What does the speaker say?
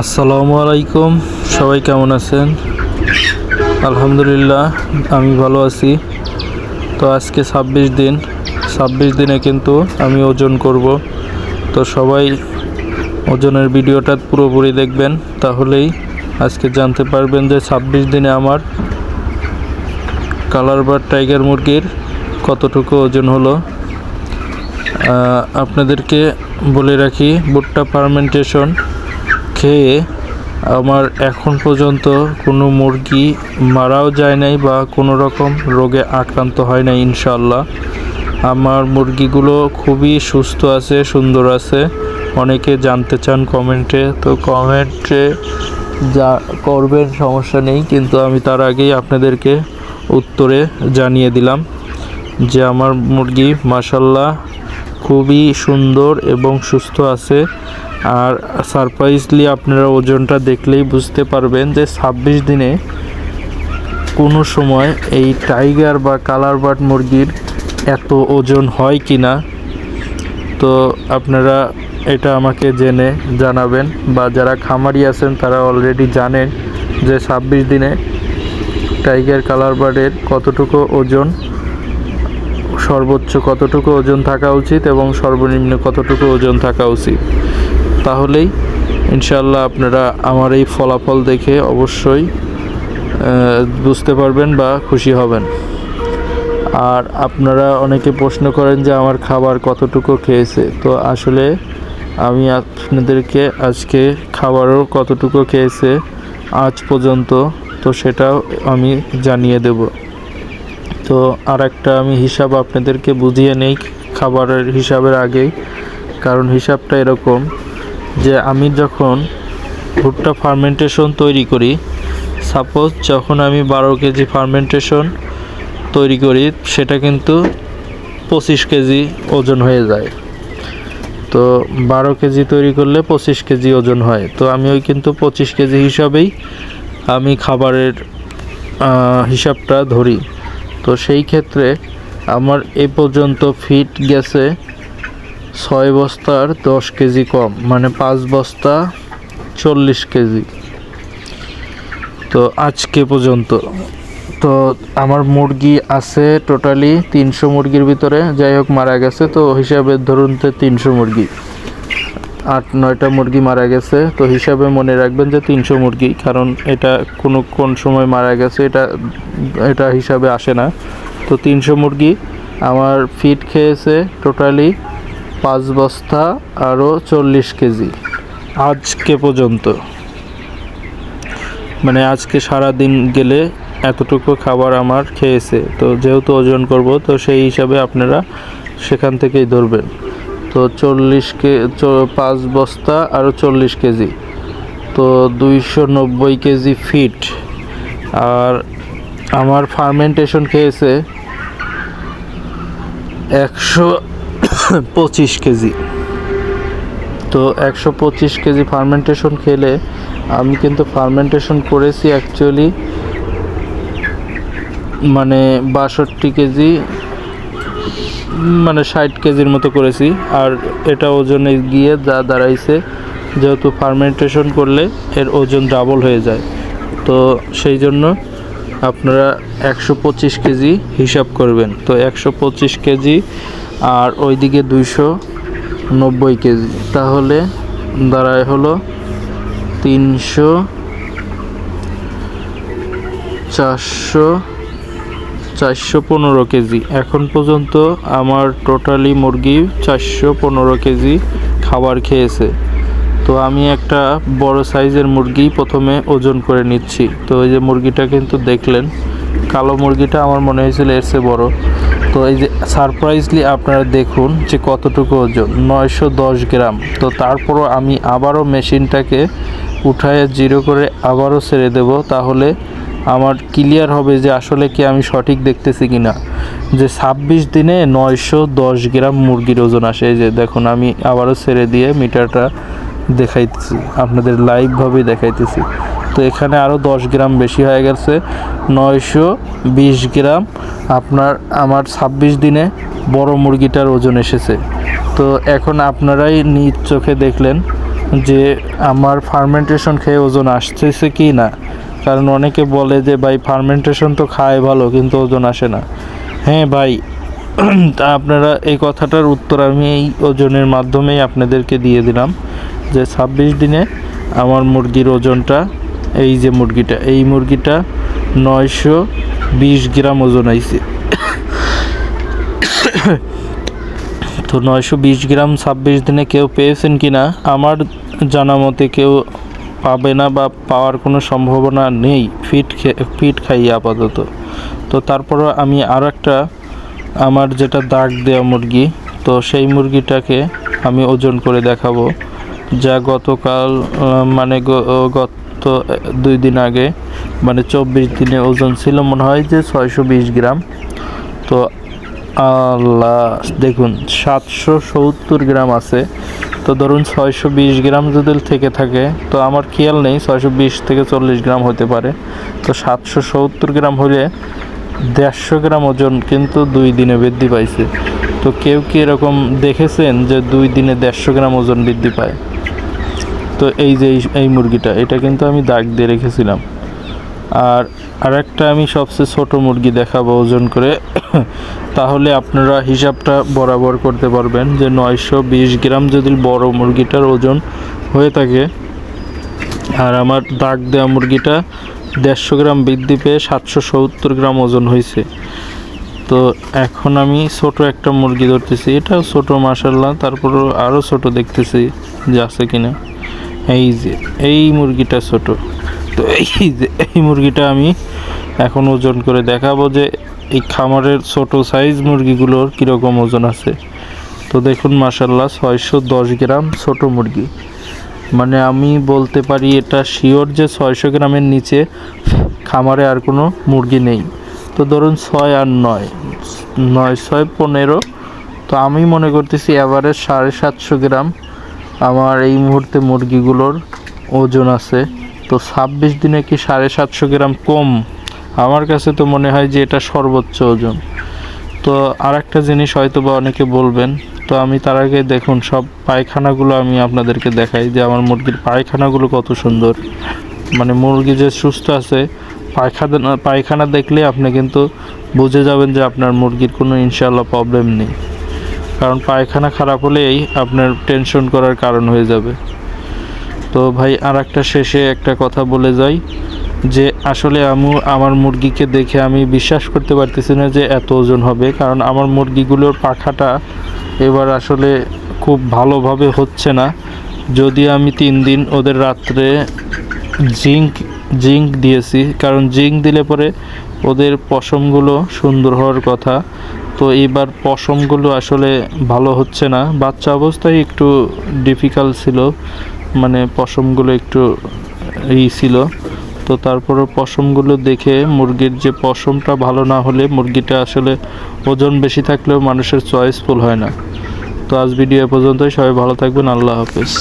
আসসালামু আলাইকুম, সবাই কেমন আছেন? আলহামদুলিল্লাহ আমি ভালো আছি। তো আজকে 26 দিনে কিন্তু আমি ওজন করব। তো সবাই ওজনের ভিডিওটা পুরোপুরি দেখবেন, তাহলেই আজকে জানতে পারবেন যে 26 দিনে আমার কালার বার্ড টাইগার মুরগির কতটুকু ওজন হলো। আপনাদেরকে বলে রাখি, ভুট্টা ফার্মেন্টেশন খেয়ে আমার এখন পর্যন্ত কোনো মুরগি মারাও যায় নাই বা কোনো রকম রোগে আক্রান্ত হয় নাই ইনশাআল্লাহ। আমার মুরগিগুলো খুবই সুস্থ আছে, সুন্দর আছে। অনেকে জানতে চান কমেন্টে, তো কমেন্টে যা করবেন সমস্যা নেই, কিন্তু আমি তার আগেই আপনাদেরকে উত্তরে জানিয়ে দিলাম যে আমার মুরগি মাশাআল্লাহ খুবই সুন্দর এবং সুস্থ আছে। আর সারপ্রাইজলি আপনারা ওজনটা দেখলেই বুঝতে পারবেন যে 26 দিনে কোনো সময় এই টাইগার বা কালার বার্ড মুরগির এত ওজন হয় কি না। তো আপনারা এটা আমাকে জেনে জানাবেন, বা যারা খামারি আছেন তারা অলরেডি জানেন যে 26 দিনে টাইগার কালার বার্ডের কতটুকু ওজন, সর্বোচ্চ কতটুকু ওজন থাকা উচিত এবং সর্বনিম্ন কতটুকু ওজন থাকা উচিত। তাহলেই ইনশাআল্লাহ আপনারা আমার এই ফলাফল দেখে অবশ্যই বুঝতে পারবেন বা খুশি হবেন। আর আপনারা অনেকে প্রশ্ন করেন যে আমার খাবার কতটুকু খেয়েছে। তো আসলে আমি আপনাদেরকে আজকে খাবারও কতটুকু খেয়েছে আজ পর্যন্ত, তো সেটাও আমি জানিয়ে দেব। তো আর একটা আমি হিসাব আপনাদেরকে বুঝিয়ে নেই খাবারের হিসাবের আগেই, কারণ হিসাবটা এরকম যে আমি যখন ভুট্টা ফার্মেন্টেশন তৈরি করি, সাপোজ যখন আমি 12 কেজি ফার্মেন্টেশন তৈরি করি, সেটা কিন্তু 25 কেজি ওজন হয়ে যায়। তো 12 কেজি তৈরি করলে 25 কেজি ওজন হয়। তো আমি কিন্তু 25 কেজি হিসাবেই আমি খাবারের হিসাবটা ধরি। তো সেই ক্ষেত্রে আমার এ পর্যন্ত ফিট গেছে 6 বস্তার 10 কেজি কম, মানে 5 বস্তা 40 কেজি। তো আজকে পর্যন্ত তো আমার মুরগি আছে টোটালি 300 মুরগির ভিতরে, যাই হোক মারা গেছে। তো হিসাবে ধরুন 300 মুরগি, 8-9টা মুরগি মারা গেছে। তো হিসাবে মনে রাখবেন যে 300 মুরগি, কারণ এটা কোন সময় মারা গেছে এটা হিসাবে আসে না। তো 300 মুরগি আমার ফিট খেয়েছে টোটালি 5 বস্তা আরও 40 কেজি আজকে পর্যন্ত। মানে আজকে সারা দিন গেলে এতটুকু খাবার আমার খেয়েছে। তো যেহেতু ওজন করব, তো সেই হিসাবে আপনারা সেখান থেকেই ধরবেন। তো 5 বস্তা আরও 40 কেজি, তো 290 কেজি ফিট। আর আমার ফার্মেন্টেশন খেয়েছে 125 কেজি। তো 125 কেজি ফার্মেন্টেশন খেলে আমি কিন্তু ফার্মেন্টেশন করেছি অ্যাকচুয়ালি মানে 62 কেজি, মানে 60 কেজির মতো করেছি। আর এটা ওজনে গিয়ে যা দাঁড়াইছে, যেহেতু ফার্মেন্টেশন করলে এর ওজন ডাবল হয়ে যায়, তো সেই জন্য আপনারা 125 কেজি হিসাব করবেন। তো 125 কেজি আর ওইদিকে 290 কেজি, তাহলে দাঁড়ায় হলো 300, 415 কেজি। এখন পর্যন্ত আমার টোটালি মুরগি 415 কেজি খাবার খেয়েছে। তো আমি একটা বড় সাইজের মুরগি প্রথমে ওজন করে নিচ্ছি। তো এই যে মুরগিটা কিন্তু দেখলেন, কালো মুরগিটা আমার মনে হয়েছিল এর চেয়ে বড়। তো এই যে সারপ্রাইজলি আপনারা দেখুন যে কতটুকু ওজন, 910 গ্রাম। তো তারপরও আমি আবারও মেশিনটাকে উঠায় জিরো করে আবারও ছেড়ে দেব, তাহলে আমার ক্লিয়ার হবে যে আসলে কি আমি সঠিক দেখতেছি কিনা, যে 26 দিনে 910 গ্রাম মুরগির ওজন আসে। এই যে দেখুন, আমি আবারও ছেড়ে দিয়ে মিটারটা দেখাইতেছি, আপনাদের লাইভভাবে দেখাইতেছি। তো এখানে আরও 10 গ্রাম বেশি হয়ে গেছে, 920 গ্রাম আমার 26 দিনে বড় মুরগিটার ওজন এসেছে। তো এখন আপনারাই নিজ চোখে দেখলেন যে আমার ফার্মেন্টেশন খেয়ে ওজন আসতেছে কি না। কারণ অনেকে বলে যে ভাই ফার্মেন্টেশন তো খায় ভালো কিন্তু ওজন আসে না। হ্যাঁ ভাই, তা আপনারা এই কথাটার উত্তর আমি এই ওজনের মাধ্যমেই আপনাদেরকে দিয়ে দিলাম যে 26 দিনে আমার মুরগির ওজনটা, এই যে মুরগিটা, এই মুরগিটা 920 গ্রাম ওজন আইছে। তো 920 গ্রাম 26 দিনে কেউ পেয়েছেন কি না আমার জানা মতে কেউ পাবে না, বা পাওয়ার কোনো সম্ভাবনা নেই ফিট খাইয়ে আপাতত। তো তারপরও আমি আর একটা আমার যেটা দাগ দেওয়া মুরগি, তো সেই মুরগিটাকে আমি ওজন করে দেখাবো, যা গতকাল মানে গত 2 দিন আগে মানে 24 দিনে ওজন ছিল মনে হয় যে 620 গ্রাম। তো আল্লাহ, দেখুন 770 গ্রাম আছে। তো ধরুন 620 গ্রাম যদি থেকে থাকে, তো আমার খেয়াল নেই 620 থেকে 40 গ্রাম হতে পারে। তো 770 গ্রাম হলে 150 গ্রাম ওজন কিন্তু 2 দিনে বৃদ্ধি পাইছে। তো কেউ কি এরকম দেখেছেন যে 2 দিনে 150 গ্রাম ওজন বৃদ্ধি পায়? তো এই যে এই মুরগিটা, এটা কিন্তু আমি দাগ দিয়ে রেখেছিলাম। আর একটা আমি সবচেয়ে ছোট মুরগি দেখাবো ওজন করে, তাহলে আপনারা হিসাবটা বরাবর করতে পারবেন যে 920 গ্রাম যদি বড় মুরগিটার ওজন হয়ে থাকে, আর আমার দাগ দেওয়া মুরগিটা 150 গ্রাম বৃদ্ধি পেয়ে 770 গ্রাম ওজন হয়েছে। তো এখন আমি ছোট একটা মুরগি ধরতেছি, এটাও ছোট মাশাআল্লাহ, তারপরও আরও ছোট দেখতেছি যে আছে কিনা। এই যে এই মুরগিটা ছোট। তো এই যে এই মুরগিটা আমি এখন ওজন করে দেখাবো যে এই খামারের ছোট সাইজ মুরগিগুলোর কীরকম ওজন আছে। তো দেখুন মাশাআল্লাহ 610 গ্রাম ছোট মুরগি, মানে আমি বলতে পারি এটা শিওর যে 600 গ্রামের নিচে খামারে আর কোনো মুরগি নেই। তো ধরুন 6 আর 9, 9 6 15, তো আমি মনে করতেছি অ্যাভারেজ 750 গ্রাম আমার এই মুহূর্তে মুরগিগুলোর ওজন আছে। তো 26 দিনে কি 750 গ্রাম কম? আমার কাছে তো মনে হয় যে এটা সর্বোচ্চ ওজন। তো আর একটা জিনিস হয়তো বা অনেকে বলবেন, তো আমি তার আগে দেখুন সব পায়খানাগুলো আমি আপনাদেরকে দেখাই যে আমার মুরগির পায়খানাগুলো কত সুন্দর। মানে মুরগি যে সুস্থ আছে, পায়খানা দেখলে আপনি কিন্তু বুঝে যাবেন যে আপনার মুরগির কোনো ইনশাআল্লাহ প্রবলেম নেই। কারণ পায়খানা খারাপ হলেই আপনার টেনশন করার কারণ হয়ে যাবে। তো ভাই আর একটা শেষে একটা কথা বলে যাই যে আসলে আমার মুরগিকে দেখে আমি বিশ্বাস করতে পারতেছি না যে এত ওজন হবে। কারণ আমার মুরগিগুলোর পাখাটা এবার আসলে খুব ভালোভাবে হচ্ছে না। যদিও আমি 3 দিন ওদের রাত্রে জিঙ্ক দিয়েছি, কারণ জিঙ্ক দিলে পরে ওদের পশমগুলো সুন্দর হওয়ার কথা। তো এবার পশমগুলো আসলে ভালো হচ্ছে না, বাচ্চা অবস্থায় একটু ডিফিকাল্ট ছিল, মানে পশমগুলো একটু ছিল। তো তারপরে পশমগুলো দেখে মুরগির যে পশমটা ভালো না হলে মুরগিটা আসলে ওজন বেশি থাকলেও মানুষের চয়েসফুল হয় না। তো আজ ভিডিও এ পর্যন্তই, সবাই ভালো থাকবেন, আল্লাহ হাফেজ।